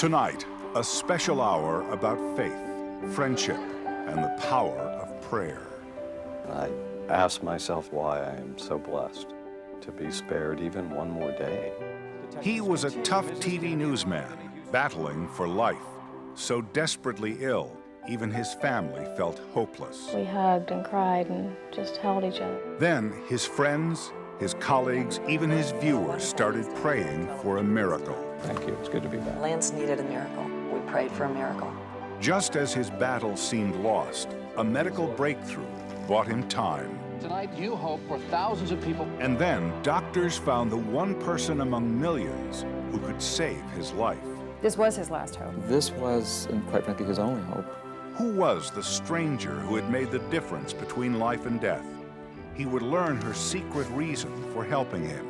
Tonight, a special hour about faith, friendship, and the power of prayer. I ask myself why I am so blessed to be spared even one more day. He was a tough TV newsman, battling for life, so desperately ill, even his family felt hopeless. We hugged and cried and just held each other. Then his friends, his colleagues, even his viewers started praying for a miracle. Thank you, it's good to be back. Lance needed a miracle. We prayed for a miracle. Just as his battle seemed lost, a medical breakthrough bought him time. Tonight, you hope for thousands of people. And then doctors found the one person among millions who could save his life. This was his last hope. This was, and quite frankly, his only hope. Who was the stranger who had made the difference between life and death? He would learn her secret reason for helping him.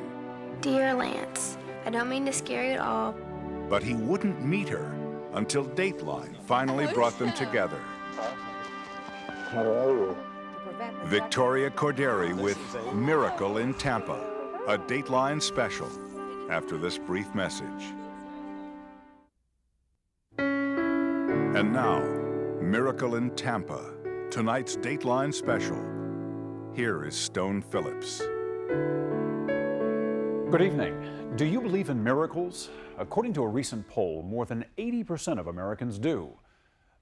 Dear Lance, I don't mean to scare you at all. But he wouldn't meet her until Dateline finally brought them together. Hello. Victoria Corderi with Miracle in Tampa, a Dateline special, after this brief message. And now, Miracle in Tampa, tonight's Dateline special. Here is Stone Phillips. Good evening. Do you believe in miracles? According to a recent poll, more than 80% of Americans do.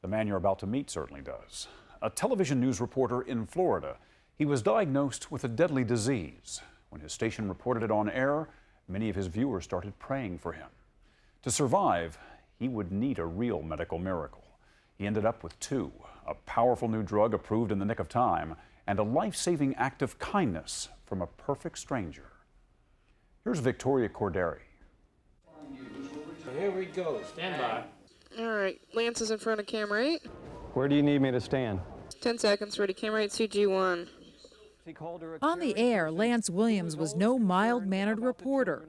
The man you're about to meet certainly does. A television news reporter in Florida. He was diagnosed with a deadly disease. When his station reported it on air, many of his viewers started praying for him. To survive, he would need a real medical miracle. He ended up with two, a powerful new drug approved in the nick of time, and a life-saving act of kindness from a perfect stranger. Here's Victoria Corderi. Here we go. Stand by. All right, Lance is in front of camera 8. Where do you need me to stand? 10 seconds, ready. Camera 8, CG1. On the air, Lance Williams was no mild-mannered reporter.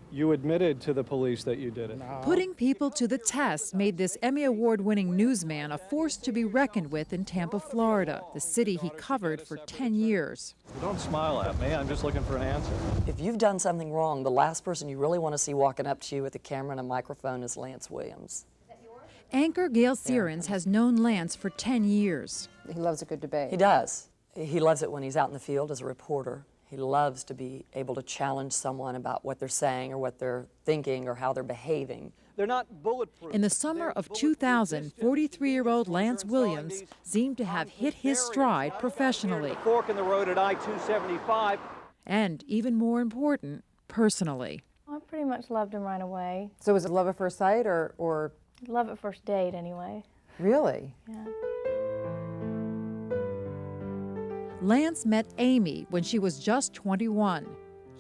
You admitted to the police that you did it. Putting people to the test made this Emmy Award-winning newsman a force to be reckoned with in Tampa, Florida, the city he covered for 10 years. Don't smile at me. I'm just looking for an answer. If you've done something wrong, the last person you really want to see walking up to you with a camera and a microphone is Lance Williams. Anchor Gail Sierens has known Lance for 10 years. He loves a good debate. He does. He loves it when he's out in the field as a reporter. He loves to be able to challenge someone about what they're saying or what they're thinking or how they're behaving. They're not bulletproof. In the summer of 2000, 43-year-old Lance Williams seemed to have hit his stride professionally. Fork in the road at I-275. And even more important, personally. I pretty much loved him right away. So was it love at first sight or? Love at first date, anyway. Really? Yeah. Lance met Amy when she was just 21.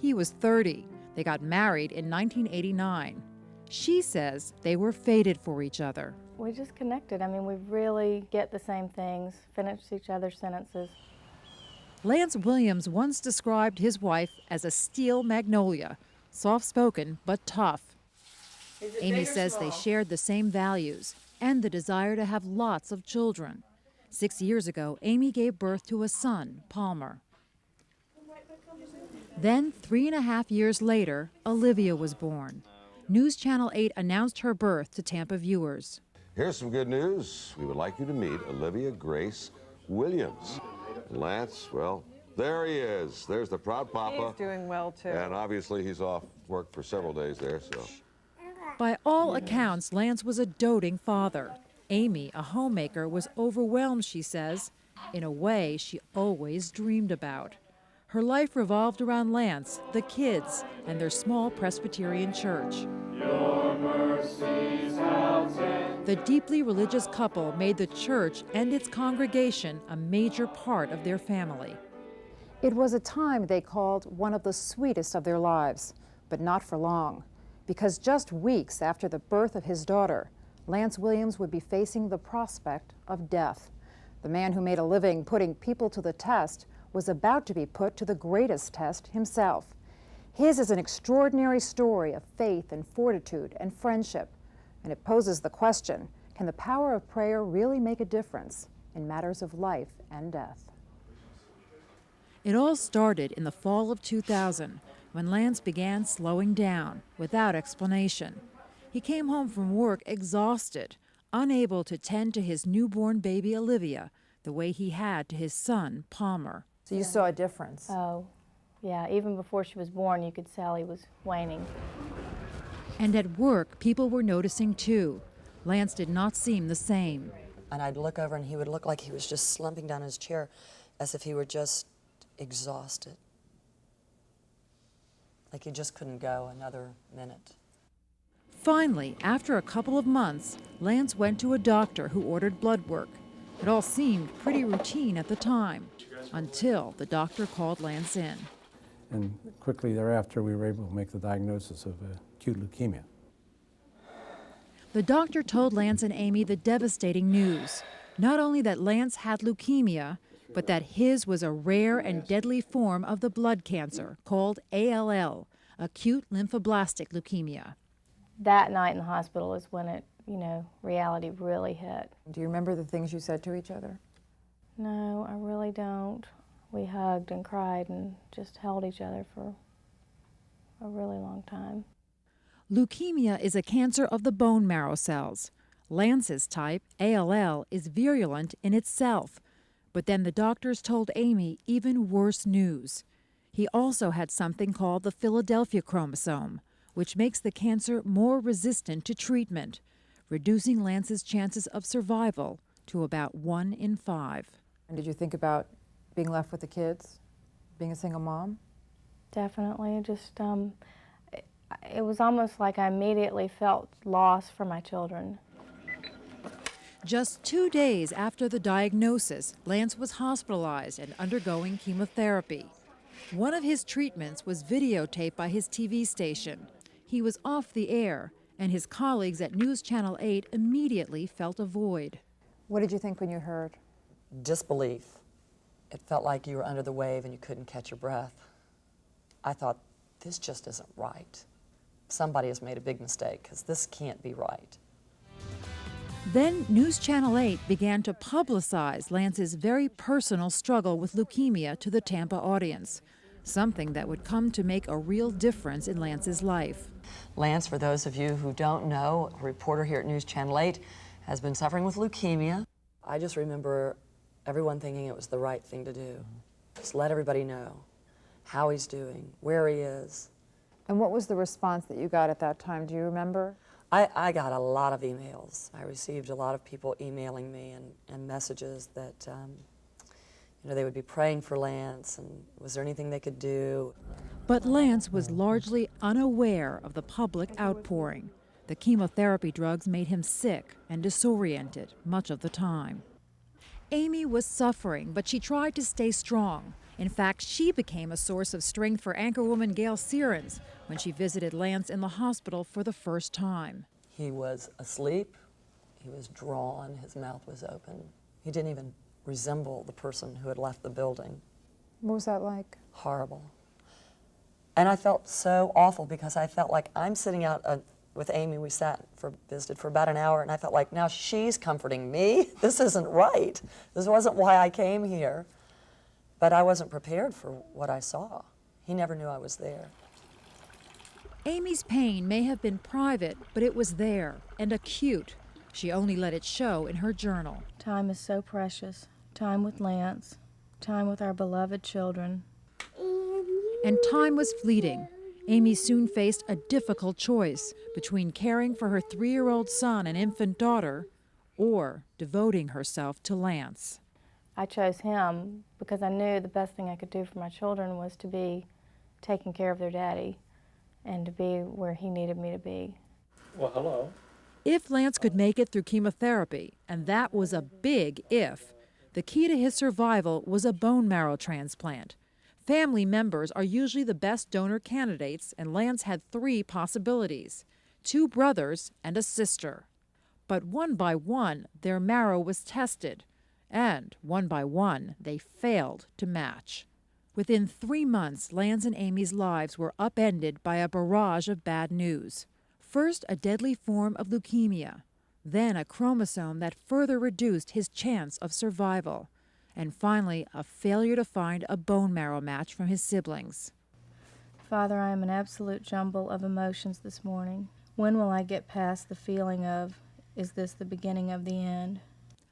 He was 30. They got married in 1989. She says they were fated for each other. We just connected. I mean, we really get the same things, finish each other's sentences. Lance Williams once described his wife as a steel magnolia, soft-spoken but tough. Amy says they shared the same values and the desire to have lots of children. 6 years ago, Amy gave birth to a son, Palmer. Then, 3.5 years later, Olivia was born. News Channel 8 announced her birth to Tampa viewers. Here's some good news. We would like you to meet Olivia Grace Williams. And Lance, well, there he is. There's the proud papa. He's doing well, too. And obviously he's off work for several days there, so. By all accounts, Lance was a doting father. Amy, a homemaker, was overwhelmed, she says, in a way she always dreamed about. Her life revolved around Lance, the kids, and their small Presbyterian church. Your mercies I'll take. The deeply religious couple made the church and its congregation a major part of their family. It was a time they called one of the sweetest of their lives, but not for long, because just weeks after the birth of his daughter, Lance Williams would be facing the prospect of death. The man who made a living putting people to the test was about to be put to the greatest test himself. His is an extraordinary story of faith and fortitude and friendship, and it poses the question, can the power of prayer really make a difference in matters of life and death? It all started in the fall of 2000, when Lance began slowing down without explanation. He came home from work exhausted, unable to tend to his newborn baby Olivia the way he had to his son Palmer. So you saw a difference? Oh, yeah. Even before she was born, you could tell he was waning. And at work, people were noticing too. Lance did not seem the same. And I'd look over and he would look like he was just slumping down in his chair as if he were just exhausted. Like he just couldn't go another minute. Finally, after a couple of months, Lance went to a doctor who ordered blood work. It all seemed pretty routine at the time, until the doctor called Lance in. And quickly thereafter, we were able to make the diagnosis of acute leukemia. The doctor told Lance and Amy the devastating news. Not only that Lance had leukemia, but that his was a rare and deadly form of the blood cancer called ALL, acute lymphoblastic leukemia. That night in the hospital is when it, reality really hit. Do you remember the things you said to each other? No, I really don't. We hugged and cried and just held each other for a really long time. Leukemia is a cancer of the bone marrow cells. Lance's type, ALL, is virulent in itself. But then the doctors told Amy even worse news. He also had something called the Philadelphia chromosome, which makes the cancer more resistant to treatment, reducing Lance's chances of survival to about 1 in 5. And did you think about being left with the kids, being a single mom? Definitely. Just, it was almost like I immediately felt lost for my children. Just 2 days after the diagnosis, Lance was hospitalized and undergoing chemotherapy. One of his treatments was videotaped by his TV station. He was off the air, and his colleagues at News Channel 8 immediately felt a void. What did you think when you heard? Disbelief. It felt like you were under the wave and you couldn't catch your breath. I thought, this just isn't right. Somebody has made a big mistake, because this can't be right. Then News Channel 8 began to publicize Lance's very personal struggle with leukemia to the Tampa audience, something that would come to make a real difference in Lance's life. Lance, for those of you who don't know, a reporter here at News Channel 8, has been suffering with leukemia. I just remember everyone thinking it was the right thing to do. Just let everybody know how he's doing, where he is. And what was the response that you got at that time? Do you remember? I got a lot of emails. I received a lot of people emailing me and messages that they would be praying for Lance and was there anything they could do. But Lance was largely unaware of the public outpouring. The chemotherapy drugs made him sick and disoriented much of the time. Amy was suffering, but she tried to stay strong. In fact, she became a source of strength for anchorwoman Gail Sierens when she visited Lance in the hospital for the first time. He was asleep, he was drawn, his mouth was open. He didn't even resemble the person who had left the building. What was that like? Horrible. And I felt so awful because I felt like I'm sitting out with Amy. We visited for about an hour, and I felt like now she's comforting me. This isn't right. This wasn't why I came here. But I wasn't prepared for what I saw. He never knew I was there. Amy's pain may have been private, but it was there and acute. She only let it show in her journal. Time is so precious. Time with Lance, time with our beloved children. And time was fleeting. Amy soon faced a difficult choice between caring for her 3-year-old son and infant daughter or devoting herself to Lance. I chose him because I knew the best thing I could do for my children was to be taking care of their daddy and to be where he needed me to be. Well, hello. If Lance could make it through chemotherapy, and that was a big if, the key to his survival was a bone marrow transplant. Family members are usually the best donor candidates, and Lance had 3 possibilities: 2 brothers and a sister. But one by one, their marrow was tested. And one by one, they failed to match. Within 3 months, Lance and Amy's lives were upended by a barrage of bad news. First, a deadly form of leukemia, then a chromosome that further reduced his chance of survival, and finally, a failure to find a bone marrow match from his siblings. Father, I am an absolute jumble of emotions this morning. When will I get past the feeling of, is this the beginning of the end?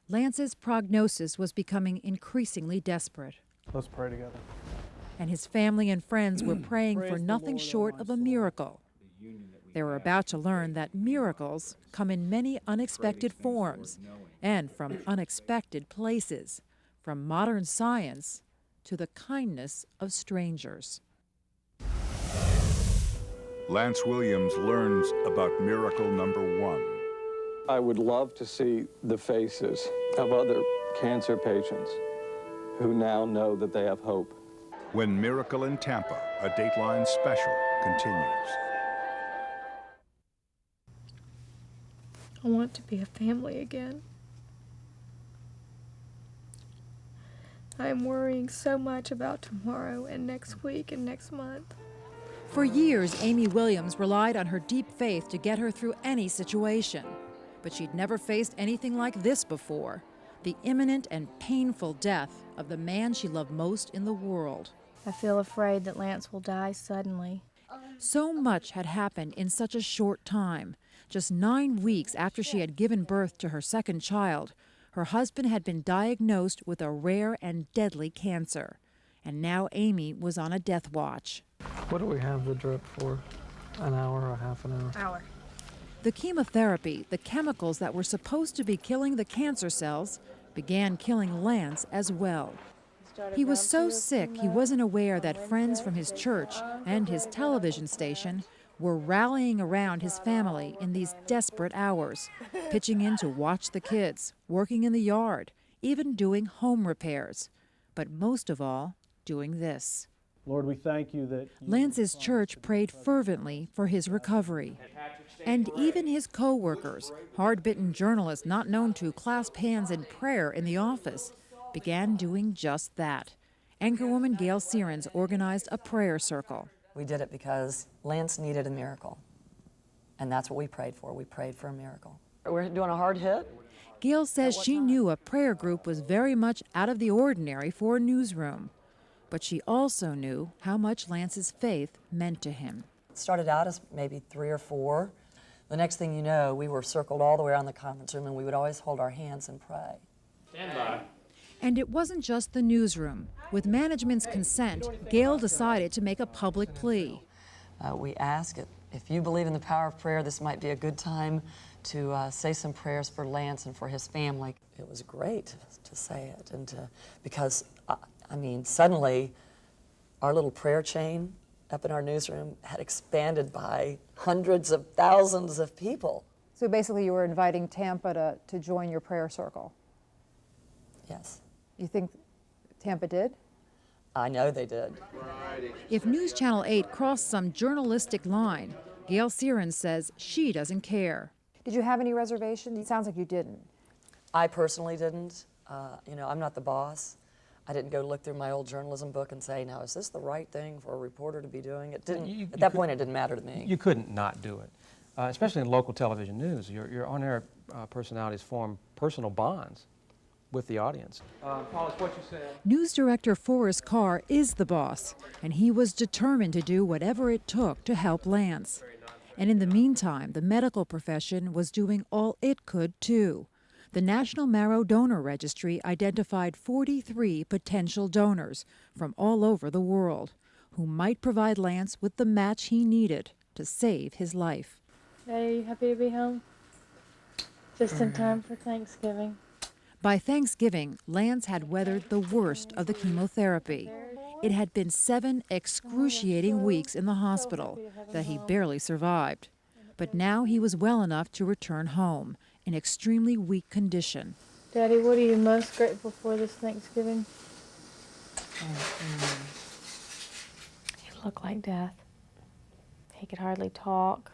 Lance's prognosis was becoming increasingly desperate, Let's pray together. and his family and friends were praying for nothing short of a miracle. They were about to learn that miracles come in many unexpected forms and from unexpected places, from modern science to the kindness of strangers. Lance Williams learns about miracle number 1. I would love to see the faces of other cancer patients who now know that they have hope. When Miracle in Tampa, a Dateline special, continues. I want to be a family again. I am worrying so much about tomorrow and next week and next month. For years, Amy Williams relied on her deep faith to get her through any situation. But she'd never faced anything like this before, the imminent and painful death of the man she loved most in the world. I feel afraid that Lance will die suddenly. So much had happened in such a short time. Just 9 weeks after she had given birth to her second child, her husband had been diagnosed with a rare and deadly cancer. And now Amy was on a death watch. What do we have the drip for? An hour or half an hour? The chemotherapy, the chemicals that were supposed to be killing the cancer cells, began killing Lance as well. He was so sick he wasn't aware that friends from his church and his television station were rallying around his family in these desperate hours, pitching in to watch the kids, working in the yard, even doing home repairs. But most of all, doing this. Lord, we thank you that Lance's church prayed fervently for his recovery. And even his co-workers, hard-bitten journalists not known to clasp hands in prayer in the office, began doing just that. Anchorwoman Gail Sierens organized a prayer circle. We did it because Lance needed a miracle. And that's what we prayed for. We prayed for a miracle. We're doing a hard hit. Gail says she knew a prayer group was very much out of the ordinary for a newsroom. But she also knew how much Lance's faith meant to him. It started out as maybe 3 or 4. The next thing you know, we were circled all the way around the conference room, and we would always hold our hands and pray. Stand by. And it wasn't just the newsroom. With management's consent, Gail decided to make a public plea. We ask if you believe in the power of prayer, this might be a good time to say some prayers for Lance and for his family. It was great to say it, and because I mean, suddenly our little prayer chain up in our newsroom had expanded by hundreds of thousands of people. So basically you were inviting Tampa to join your prayer circle? Yes. You think Tampa did? I know they did. If News Channel 8 crossed some journalistic line, Gail Sierens says she doesn't care. Did you have any reservations? It sounds like you didn't. I personally didn't. You know, I'm not the boss. I didn't go look through my old journalism book and say, now, is this the right thing for a reporter to be doing? It didn't. At that point, it didn't matter to me. You couldn't not do it, especially in local television news. Your on-air personalities form personal bonds with the audience. Paul, it's what you said. News director Forrest Carr is the boss, and he was determined to do whatever it took to help Lance. And in the meantime, the medical profession was doing all it could, too. The National Marrow Donor Registry identified 43 potential donors from all over the world who might provide Lance with the match he needed to save his life. Daddy, are you happy to be home? Just in time for Thanksgiving. By Thanksgiving, Lance had weathered the worst of the chemotherapy. It had been 7 excruciating weeks in the hospital that he barely survived. But now he was well enough to return home in extremely weak condition. Daddy, what are you most grateful for this Thanksgiving? He looked like death. He could hardly talk.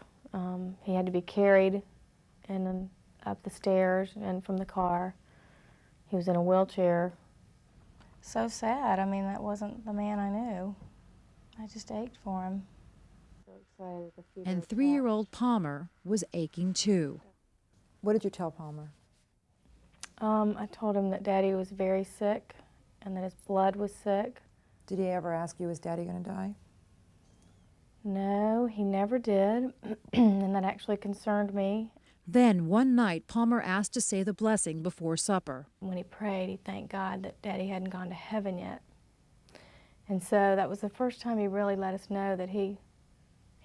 He had to be carried up the stairs and from the car. He was in a wheelchair. So sad. I mean, that wasn't the man I knew. I just ached for him. So excited to feed And her 3-year-old Palmer was aching too. What did you tell Palmer? I told him that Daddy was very sick and that his blood was sick. Did he ever ask you, is Daddy going to die? No, he never did, and that actually concerned me. Then one night, Palmer asked to say the blessing before supper. When he prayed, he thanked God that Daddy hadn't gone to heaven yet. And so that was the first time he really let us know that he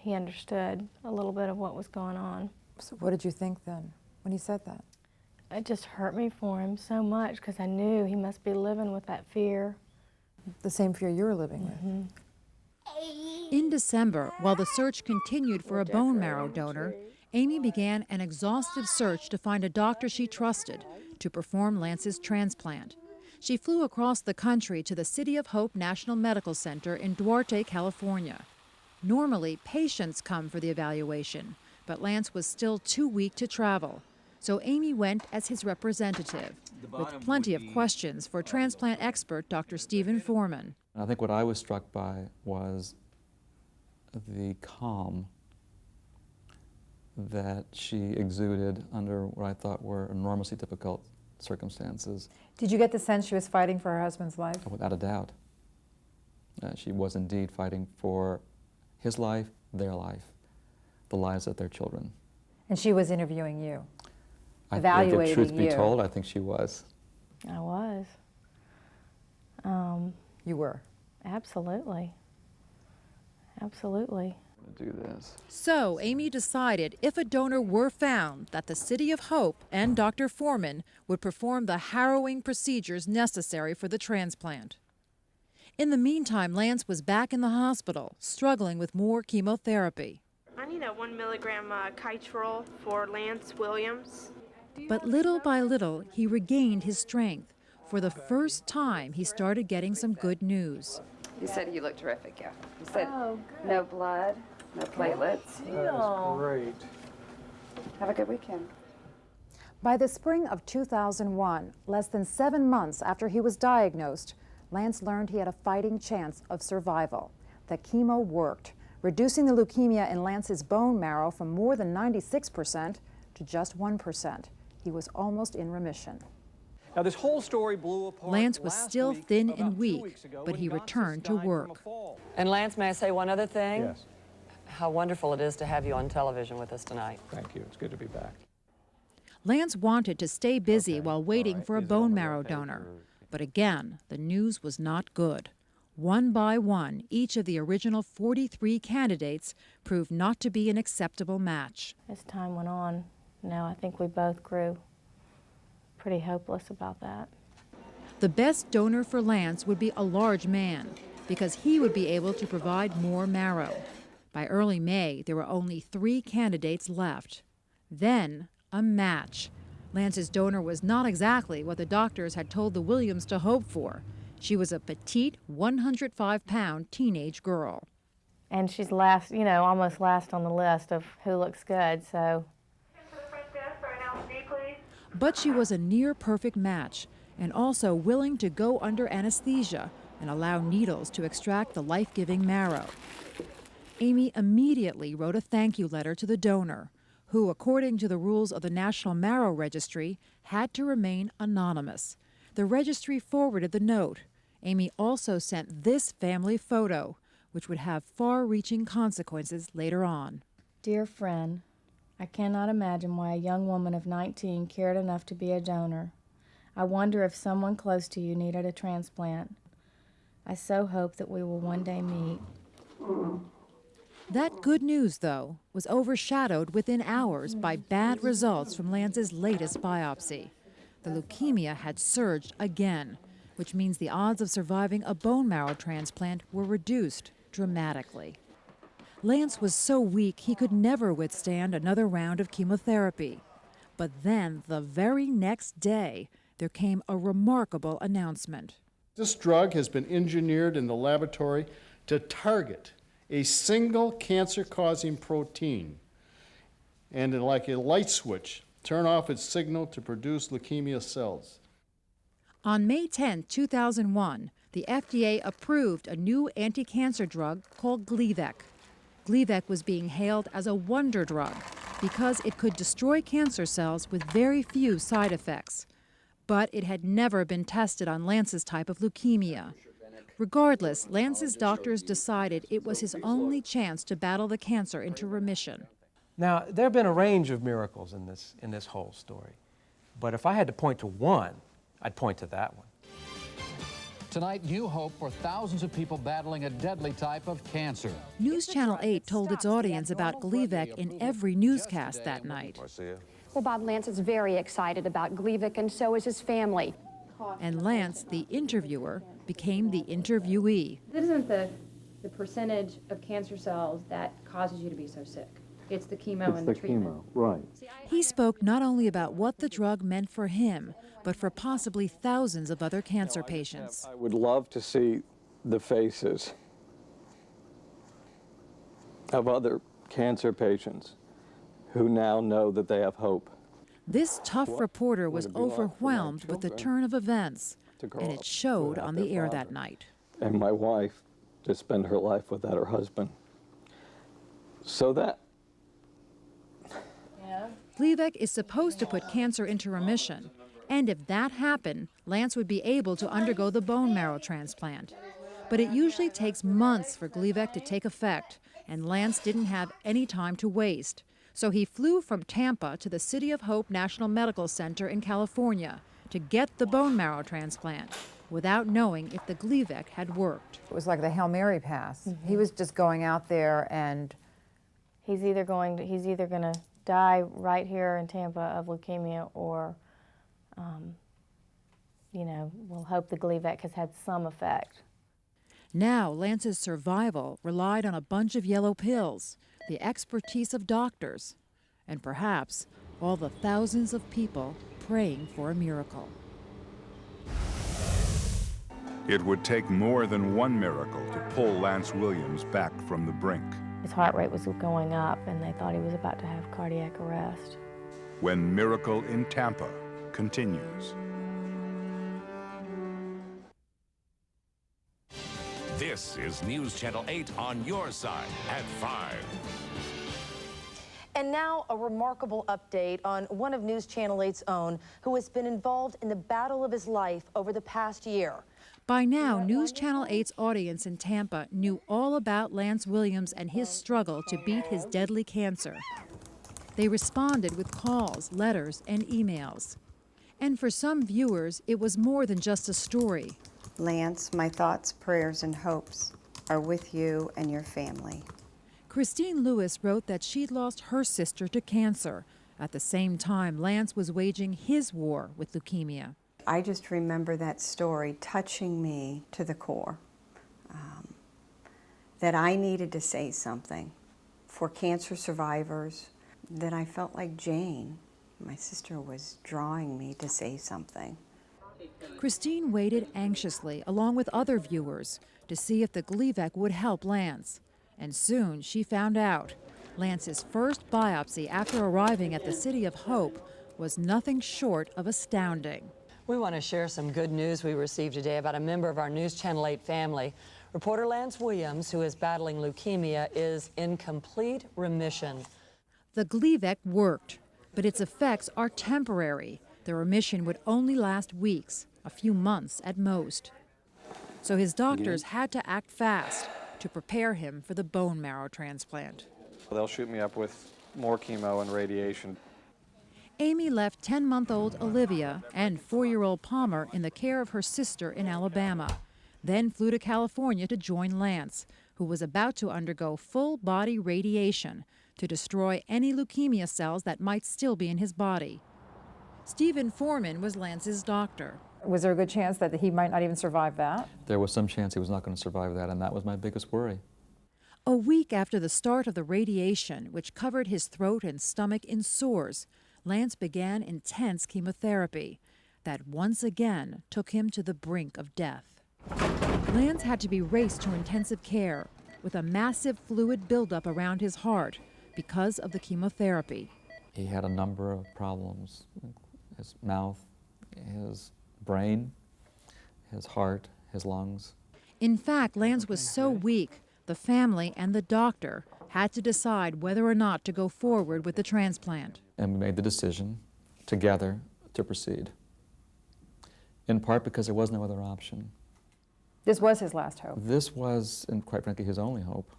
understood a little bit of what was going on. So what did you think then when he said that? It just hurt me for him so much because I knew he must be living with that fear. The same fear you were living with. In December, while the search continued for a bone marrow donor, Amy began an exhaustive search to find a doctor she trusted to perform Lance's transplant. She flew across the country to the City of Hope National Medical Center in Duarte, California. Normally, patients come for the evaluation, but Lance was still too weak to travel. So Amy went as his representative, with plenty of questions for transplant expert Dr. Stephen Foreman. I think what I was struck by was the calm that she exuded under what I thought were enormously difficult circumstances. Did you get the sense she was fighting for her husband's life? Without a doubt. She was indeed fighting for his life, their life, the lives of their children. And she was interviewing you, evaluating you. Truth be told, I think she was. I was. You were? Absolutely. Absolutely. Do this. So Amy decided if a donor were found that the City of Hope and Dr. Foreman would perform the harrowing procedures necessary for the transplant. In the meantime, Lance was back in the hospital, struggling with more chemotherapy. I need a 1 milligram Kytrol for Lance Williams. But little by little, he regained his strength. For the first time, he started getting some good news. He said you look terrific, yeah. He said no blood, no platelets. That's great. Have a good weekend. By the spring of 2001, less than 7 months after he was diagnosed, Lance learned he had a fighting chance of survival. The chemo worked, reducing the leukemia in Lance's bone marrow from more than 96% to just 1%. He was almost in remission. Now, this whole story blew apart. Lance was still thin and weak, but he returned to work. And Lance, may I say one other thing? Yes. How wonderful it is to have you on television with us tonight. Thank you. It's good to be back. Lance wanted to stay busy while waiting for a bone marrow donor. But again, the news was not good. One by one, each of the original 43 candidates proved not to be an acceptable match. As time went on, I think we both grew pretty hopeless about that. The best donor for Lance would be a large man, because he would be able to provide more marrow. By early May, there were only 3 candidates left. Then, a match. Lance's donor was not exactly what the doctors had told the Williams to hope for. She was a petite, 105-pound teenage girl. And she's last, almost last on the list of who looks good, so. But she was a near-perfect match, and also willing to go under anesthesia and allow needles to extract the life-giving marrow. Amy immediately wrote a thank you letter to the donor, who, according to the rules of the National Marrow Registry, had to remain anonymous. The registry forwarded the note. Amy also sent this family photo, which would have far-reaching consequences later on. Dear friend, I cannot imagine why a young woman of 19 cared enough to be a donor. I wonder if someone close to you needed a transplant. I so hope that we will one day meet. That good news, though, was overshadowed within hours by bad results from Lance's latest biopsy. The leukemia had surged again, which means the odds of surviving a bone marrow transplant were reduced dramatically. Lance was so weak he could never withstand another round of chemotherapy. But then, the very next day, there came a remarkable announcement. This drug has been engineered in the laboratory to target a single cancer-causing protein and, like a light switch, turn off its signal to produce leukemia cells. On May 10, 2001, the FDA approved a new anti-cancer drug called Gleevec. Gleevec was being hailed as a wonder drug because it could destroy cancer cells with very few side effects. But it had never been tested on Lance's type of leukemia. Regardless, Lance's doctors decided it was his only chance to battle the cancer into remission. Now, there have been a range of miracles in this whole story, but if I had to point to one, I'd point to that one. Tonight, new hope for thousands of people battling a deadly type of cancer. News Channel 8 told its audience about Gleevec in every newscast that night. Well, Bob, Lance is very excited about Gleevec, and so is his family. And Lance, the interviewer, became the interviewee. This isn't the percentage of cancer cells that causes you to be so sick. It's the chemo and the treatment. Right. He spoke not only about what the drug meant for him, but for possibly thousands of other cancer patients. I would love to see the faces of other cancer patients who now know that they have hope. This tough reporter was overwhelmed with the turn of events, and it showed on the air that night. And my wife to spend her life without her husband. So that... Gleevec is supposed to put cancer into remission, and if that happened, Lance would be able to undergo the bone marrow transplant. But it usually takes months for Gleevec to take effect, and Lance didn't have any time to waste. So he flew from Tampa to the City of Hope National Medical Center in California to get the bone marrow transplant without knowing if the Gleevec had worked. It was like the Hail Mary pass. He was just going out there and... He's either going to die right here in Tampa of leukemia, or, we'll hope the Gleevec has had some effect. Now, Lance's survival relied on a bunch of yellow pills, the expertise of doctors, and perhaps all the thousands of people praying for a miracle. It would take more than one miracle to pull Lance Williams back from the brink. His heart rate was going up, and they thought he was about to have cardiac arrest. When Miracle in Tampa continues. This is News Channel 8 on your side at 5. And now a remarkable update on one of News Channel 8's own who has been involved in the battle of his life over the past year. By now, News Channel 8's audience in Tampa knew all about Lance Williams and his struggle to beat his deadly cancer. They responded with calls, letters, and emails. And for some viewers, it was more than just a story. Lance, my thoughts, prayers, and hopes are with you and your family. Christine Lewis wrote that she'd lost her sister to cancer. At the same time, Lance was waging his war with leukemia. I just remember that story touching me to the core, that I needed to say something for cancer survivors, that I felt like Jane, my sister, was drawing me to say something. Christine waited anxiously, along with other viewers, to see if the Gleevec would help Lance. And soon she found out. Lance's first biopsy after arriving at the City of Hope was nothing short of astounding. We want to share some good news we received today about a member of our News Channel 8 family. Reporter Lance Williams, who is battling leukemia, is in complete remission. The Gleevec worked, but its effects are temporary. The remission would only last weeks, a few months at most. So his doctors had to act fast to prepare him for the bone marrow transplant. They'll shoot me up with more chemo and radiation. Amy left 10-month-old Olivia and 4-year-old Palmer in the care of her sister in Alabama, then flew to California to join Lance, who was about to undergo full-body radiation to destroy any leukemia cells that might still be in his body. Stephen Foreman was Lance's doctor. Was there a good chance that he might not even survive that? There was some chance he was not going to survive that, and that was my biggest worry. A week after the start of the radiation, which covered his throat and stomach in sores, Lance began intense chemotherapy that once again took him to the brink of death. Lance had to be raced to intensive care with a massive fluid buildup around his heart because of the chemotherapy. He had a number of problems: his mouth, his brain, his heart, his lungs. In fact, Lance was so weak, the family and the doctor had to decide whether or not to go forward with the transplant. And we made the decision together to proceed, in part because there was no other option. This was his last hope. This was, and quite frankly, his only hope.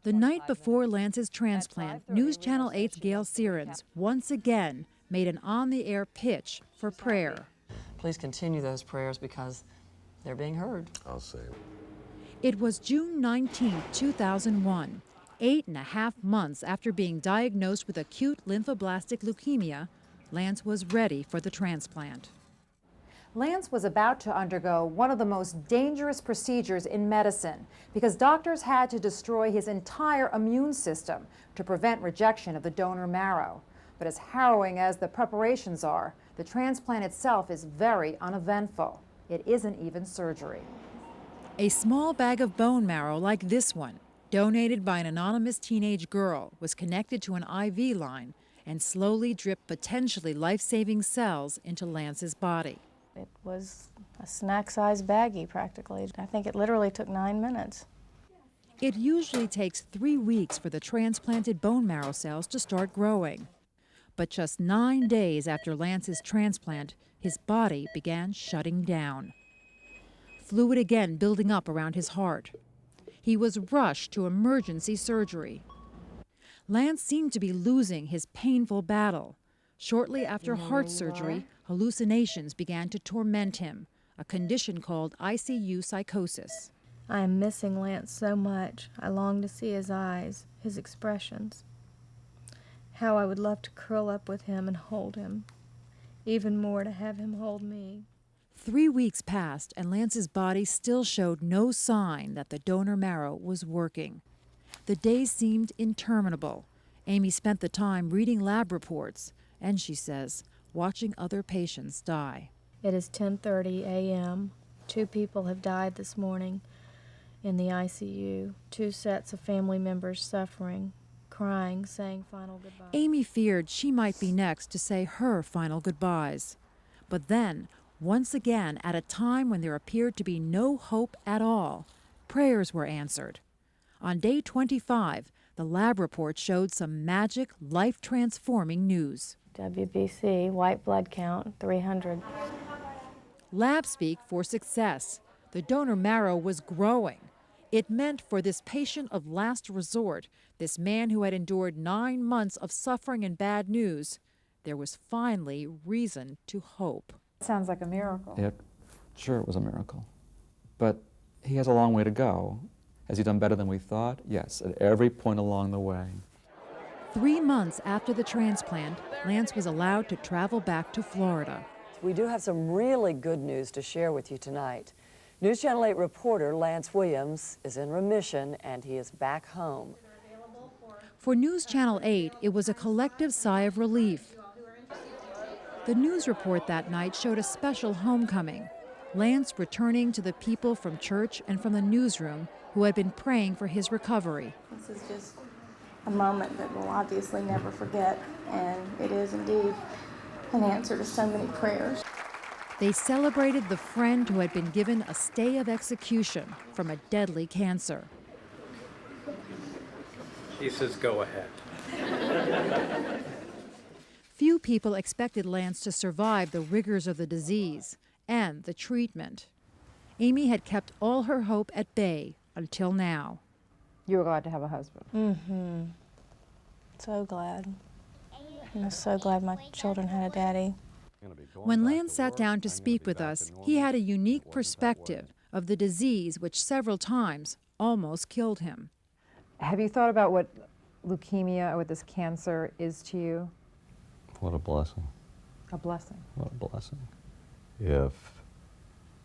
The night before Lance's transplant, News Channel 8's Gail Sierens once again made an on-the-air pitch for prayer. Please continue those prayers because they're being heard. I'll say. It was June 19, 2001, 8.5 months after being diagnosed with acute lymphoblastic leukemia. Lance was ready for the transplant. Lance was about to undergo one of the most dangerous procedures in medicine because doctors had to destroy his entire immune system to prevent rejection of the donor marrow. But as harrowing as the preparations are, the transplant itself is very uneventful. It isn't even surgery. A small bag of bone marrow like this one, donated by an anonymous teenage girl, was connected to an IV line and slowly dripped potentially life-saving cells into Lance's body. It was a snack-sized baggie, practically. I think it literally took 9 minutes. It usually takes 3 weeks for the transplanted bone marrow cells to start growing. But just 9 days after Lance's transplant, his body began shutting down. Fluid again building up around his heart. He was rushed to emergency surgery. Lance seemed to be losing his painful battle. Shortly after heart surgery, hallucinations began to torment him, a condition called ICU psychosis. I am missing Lance so much. I long to see his eyes, his expressions. How I would love to curl up with him and hold him. Even more to have him hold me. 3 weeks passed and Lance's body still showed no sign that the donor marrow was working. The days seemed interminable. Amy spent the time reading lab reports and, she says, watching other patients die. It is 10:30 a.m. 2 people have died this morning in the ICU. 2 sets of family members suffering, crying, saying final goodbyes. Amy feared she might be next to say her final goodbyes. But then, once again, at a time when there appeared to be no hope at all, prayers were answered. On day 25, the lab report showed some magic, life-transforming news. WBC, white blood count, 300. Lab speak for success. The donor marrow was growing. It meant for this patient of last resort, this man who had endured 9 months of suffering and bad news, there was finally reason to hope. Sounds like a miracle. Sure, it was a miracle. But he has a long way to go. Has he done better than we thought? Yes, at every point along the way. 3 months after the transplant, Lance was allowed to travel back to Florida. We do have some really good news to share with you tonight. News Channel 8 reporter Lance Williams is in remission and he is back home. For News Channel 8, it was a collective sigh of relief. The news report that night showed a special homecoming. Lance returning to the people from church and from the newsroom who had been praying for his recovery. This is just a moment that we'll obviously never forget, and it is indeed an answer to so many prayers. They celebrated the friend who had been given a stay of execution from a deadly cancer. He says, go ahead. Few people expected Lance to survive the rigors of the disease and the treatment. Amy had kept all her hope at bay until now. You were glad to have a husband. Mm-hmm. So glad. I'm so glad my children had a daddy. When Lance sat down to speak with us, he had a unique perspective of the disease which several times almost killed him. Have you thought about what leukemia or what this cancer is to you? What a blessing. A blessing. What a blessing. If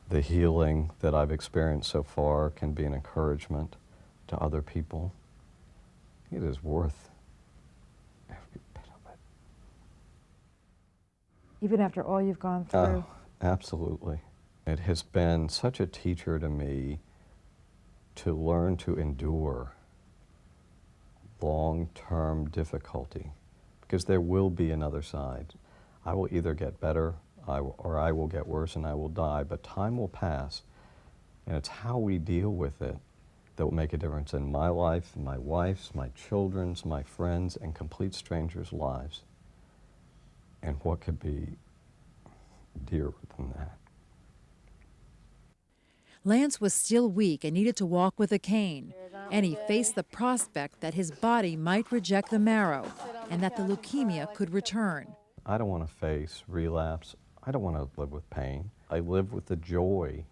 the healing that I've experienced so far can be an encouragement to other people, it is worth every bit of it. Even after all you've gone through? Absolutely. It has been such a teacher to me to learn to endure long-term difficulty, because there will be another side. I will either get better or I will get worse and I will die, but time will pass, and it's how we deal with it that will make a difference in my life, my wife's, my children's, my friends, and complete strangers' lives. And what could be dearer than that? Lance was still weak and needed to walk with a cane, and he faced the prospect that his body might reject the marrow and that the leukemia could return. I don't want to face relapse. I don't want to live with pain. I live with the joy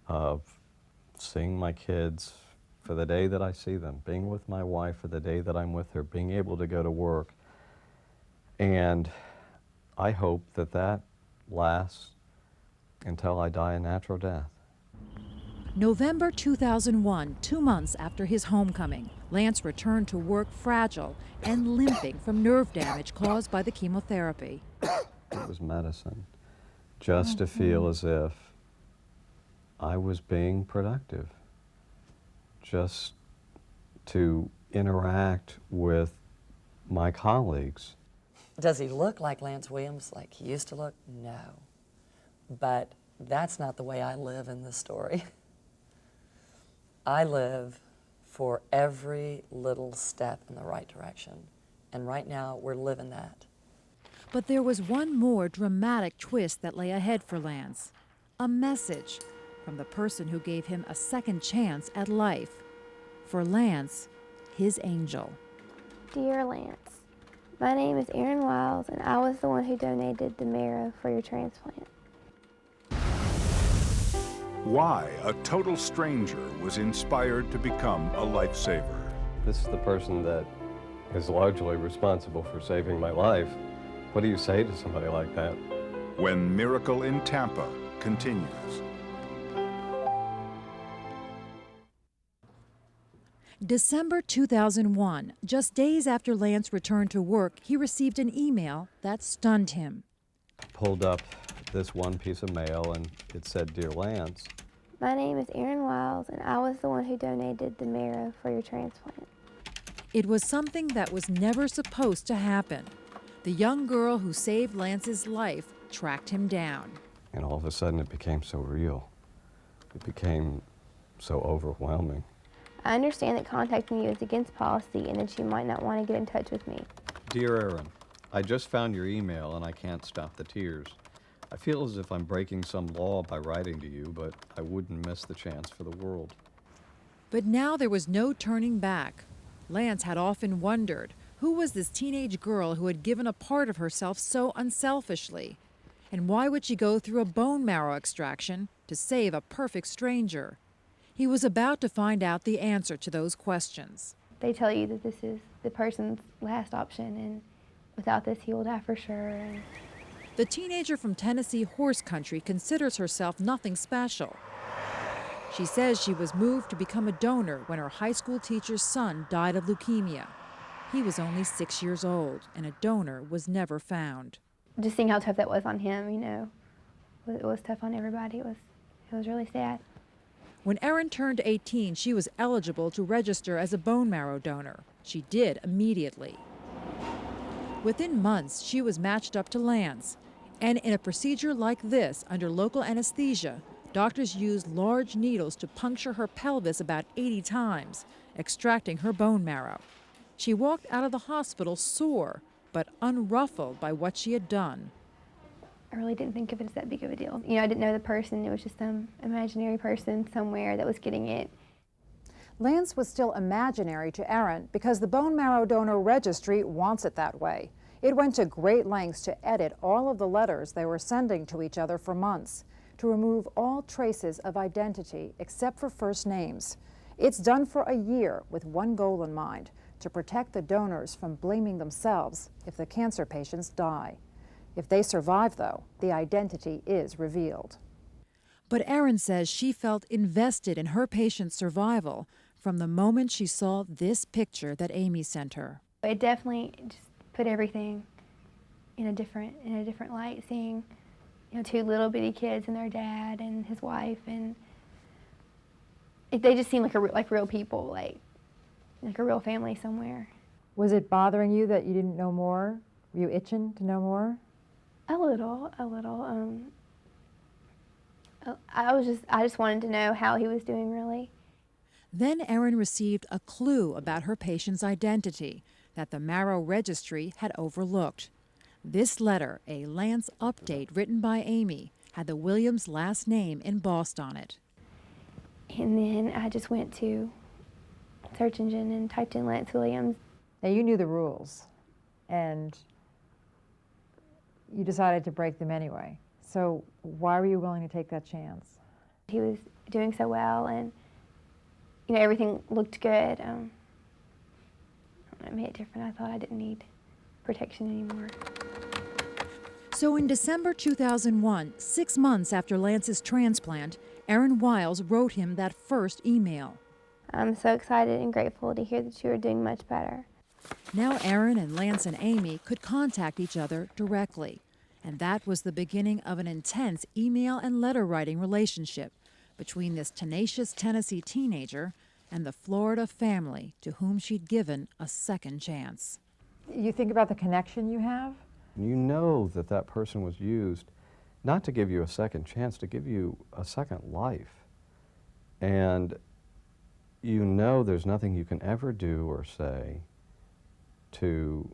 of seeing my kids for the day that I see them, being with my wife for the day that I'm with her, being able to go to work. And I hope that that lasts until I die a natural death. November 2001, 2 months after his homecoming, Lance returned to work fragile and limping from nerve damage caused by the chemotherapy. It was medicine, just to feel as if I was being productive, just to interact with my colleagues. Does he look like Lance Williams like he used to look? No. But that's not the way I live in this story. I live for every little step in the right direction. And right now, we're living that. But there was one more dramatic twist that lay ahead for Lance. A message from the person who gave him a second chance at life. For Lance, his angel. Dear Lance, my name is Erin Wiles, and I was the one who donated the marrow for your transplant. Why a total stranger was inspired to become a lifesaver. This is the person that is largely responsible for saving my life. What do you say to somebody like that? When Miracle in Tampa continues. December 2001, just days after Lance returned to work, he received an email that stunned him. I pulled up this one piece of mail and it said, "Dear Lance." My name is Erin Wiles, and I was the one who donated the marrow for your transplant. It was something that was never supposed to happen. The young girl who saved Lance's life tracked him down. And all of a sudden it became so real. It became so overwhelming. I understand that contacting you is against policy and that you might not want to get in touch with me. Dear Erin, I just found your email and I can't stop the tears. I feel as if I'm breaking some law by writing to you, but I wouldn't miss the chance for the world. But now there was no turning back. Lance had often wondered, who was this teenage girl who had given a part of herself so unselfishly? And why would she go through a bone marrow extraction to save a perfect stranger? He was about to find out the answer to those questions. They tell you that this is the person's last option, and without this, he will die for sure. The teenager from Tennessee horse country considers herself nothing special. She says she was moved to become a donor when her high school teacher's son died of leukemia. He was only 6 years old, and a donor was never found. Just seeing how tough that was on him, you know, it was tough on everybody. It was really sad. When Erin turned 18, she was eligible to register as a bone marrow donor. She did immediately. Within months, she was matched up to Lance. And in a procedure like this, under local anesthesia, doctors used large needles to puncture her pelvis about 80 times, extracting her bone marrow. She walked out of the hospital sore, but unruffled by what she had done. I really didn't think of it as that big of a deal. You know, I didn't know the person. It was just some imaginary person somewhere that was getting it. Lance was still imaginary to Erin because the bone marrow donor registry wants it that way. It went to great lengths to edit all of the letters they were sending to each other for months, to remove all traces of identity except for first names. It's done for a year with one goal in mind, to protect the donors from blaming themselves if the cancer patients die. If they survive, though, the identity is revealed. But Erin says she felt invested in her patient's survival from the moment she saw this picture that Amy sent her. It definitely just put everything in a different light, seeing, you know, two little bitty kids and their dad and his wife, and they just seem like real people, like a real family somewhere. Was it bothering you that you didn't know more? Were you itching to know more? A little. I just wanted to know how he was doing, really. Then Erin received a clue about her patient's identity that the marrow registry had overlooked. This letter, a Lance update written by Amy, had the Williams last name embossed on it. And then I just went to search engine and typed in Lance Williams. Now you knew the rules, and you decided to break them anyway. So why were you willing to take that chance? He was doing so well, and everything looked good. It made it different. I thought I didn't need protection anymore. So in December 2001, 6 months after Lance's transplant, Erin Wiles wrote him that first email. I'm so excited and grateful to hear that you are doing much better. Now Erin and Lance and Amy could contact each other directly. And that was the beginning of an intense email and letter writing relationship between this tenacious Tennessee teenager and the Florida family to whom she'd given a second chance. You think about the connection you have? You know that that person was used not to give you a second chance, to give you a second life. And you know there's nothing you can ever do or say to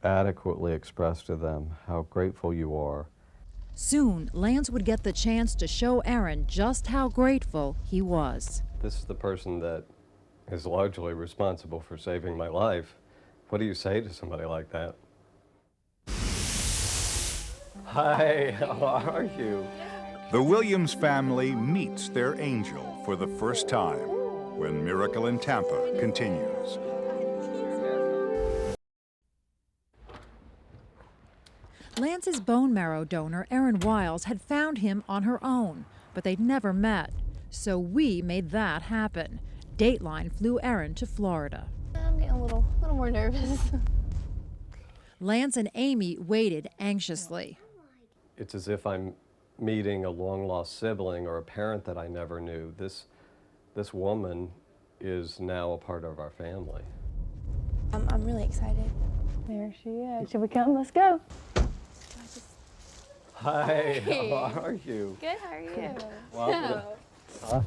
adequately express to them how grateful you are. Soon, Lance would get the chance to show Erin just how grateful he was. This is the person that is largely responsible for saving my life. What do you say to somebody like that? Hi, how are you? The Williams family meets their angel for the first time when Miracle in Tampa continues. Lance's bone marrow donor, Erin Wiles, had found him on her own, but they'd never met. So we made that happen. Dateline flew Erin to Florida. I'm getting a little more nervous. Lance and Amy waited anxiously. It's as if I'm meeting a long-lost sibling or a parent that I never knew. This woman is now a part of our family. I'm really excited. There she is. Should we come? Let's go. Hi, how are you? Good, how are you? Welcome. Hi.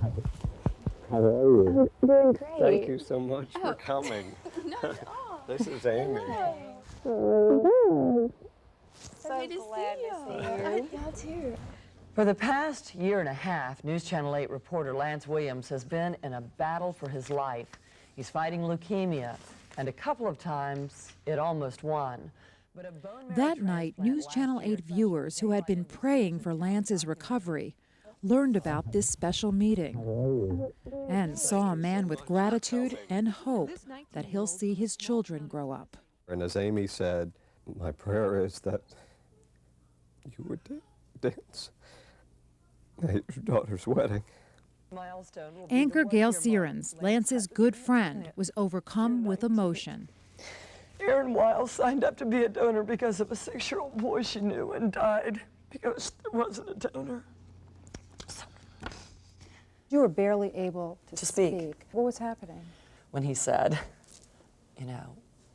How are you? I'm doing great. Thank you so much for coming. This is Amy. So glad to see you. Y'all too. For the past year and a half, News Channel 8 reporter Lance Williams has been in a battle for his life. He's fighting leukemia, and a couple of times it almost won. But a bone marrow That night, News Channel 8 viewers who had been praying for Lance's recovery learned about this special meeting and saw a man with gratitude and hope that he'll see his children grow up. And as Amy said, my prayer is that you would dance at your daughter's wedding. Anchor Gail Sierens, Lance's good friend, was overcome with emotion. Erin Wiles signed up to be a donor because of a 6-year-old boy she knew and died because there wasn't a donor. You were barely able to speak. What was happening? When he said,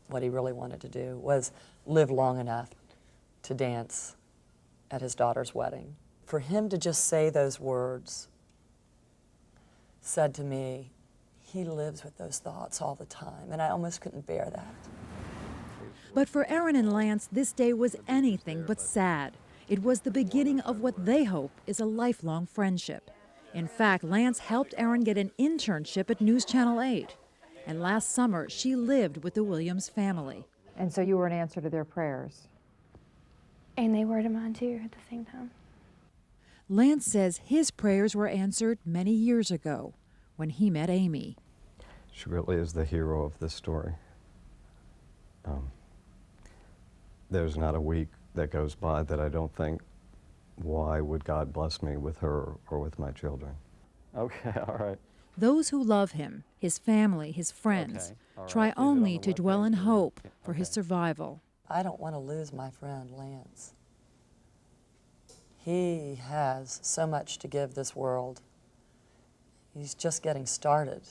what he really wanted to do was live long enough to dance at his daughter's wedding. For him to just say those words said to me, he lives with those thoughts all the time, and I almost couldn't bear that. But for Erin and Lance, this day was anything but sad. It was the beginning of what they hope is a lifelong friendship. In fact, Lance helped Erin get an internship at News Channel 8. And last summer, she lived with the Williams family. And so you were an answer to their prayers. And they were to mine too at the same time. Lance says his prayers were answered many years ago when he met Amy. She really is the hero of this story. There's not a week that goes by that I don't think, why would God bless me with her or with my children? Okay, all right. Those who love him, his family, his friends, try only to dwell in hope for his survival. I don't want to lose my friend, Lance. He has so much to give this world. He's just getting started.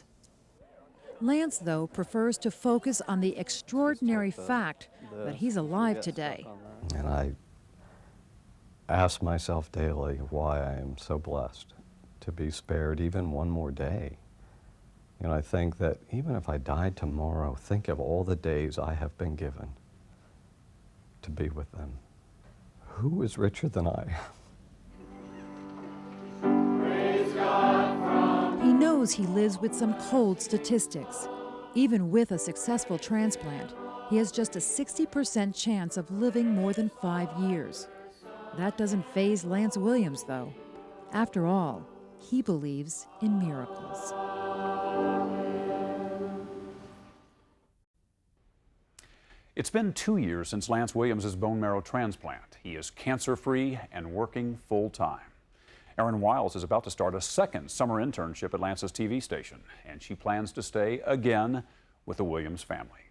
Lance, though, prefers to focus on the extraordinary fact that he's alive today. And I ask myself daily why I am so blessed to be spared even one more day. And I think that even if I died tomorrow, think of all the days I have been given to be with them. Who is richer than I? He knows knows he lives with some cold statistics. Even with a successful transplant, he has just a 60% chance of living more than 5 years. That doesn't faze Lance Williams, though. After all, he believes in miracles. It's been 2 years since Lance Williams' bone marrow transplant. He is cancer-free and working full-time. Erin Wiles is about to start a second summer internship at Lance's TV station, and she plans to stay again with the Williams family.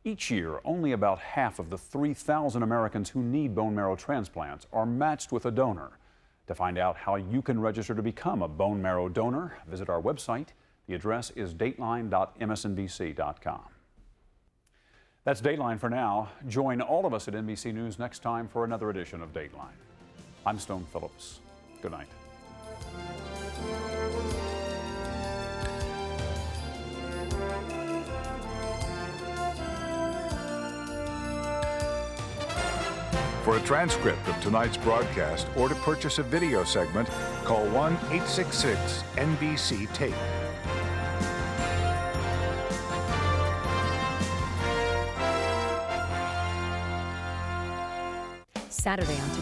Each year, only about half of the 3,000 Americans who need bone marrow transplants are matched with a donor. To find out how you can register to become a bone marrow donor, visit our website. The address is dateline.msnbc.com. That's Dateline for now. Join all of us at NBC News next time for another edition of Dateline. I'm Stone Phillips. Good night. For a transcript of tonight's broadcast or to purchase a video segment, call 1-866-NBC-TAPE. Saturday on Today.